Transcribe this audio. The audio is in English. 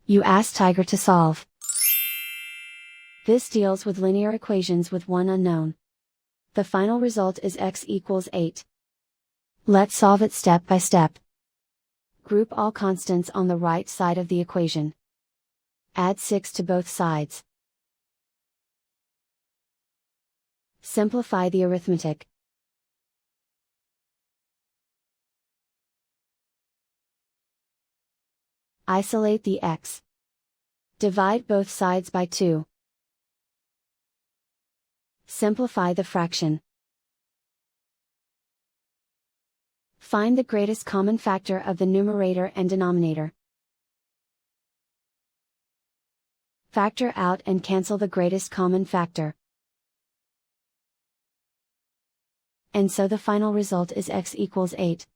You ask Tiger to solve. This deals with linear equations with one unknown. The final result is x equals 8. Let's solve it step by step. Group all constants on the right side of the equation. Add 6 to both sides. Simplify the arithmetic. Isolate the x. Divide both sides by 2. Simplify the fraction. Find the greatest common factor of the numerator and denominator. Factor out and cancel the greatest common factor. And so the final result is x equals 8.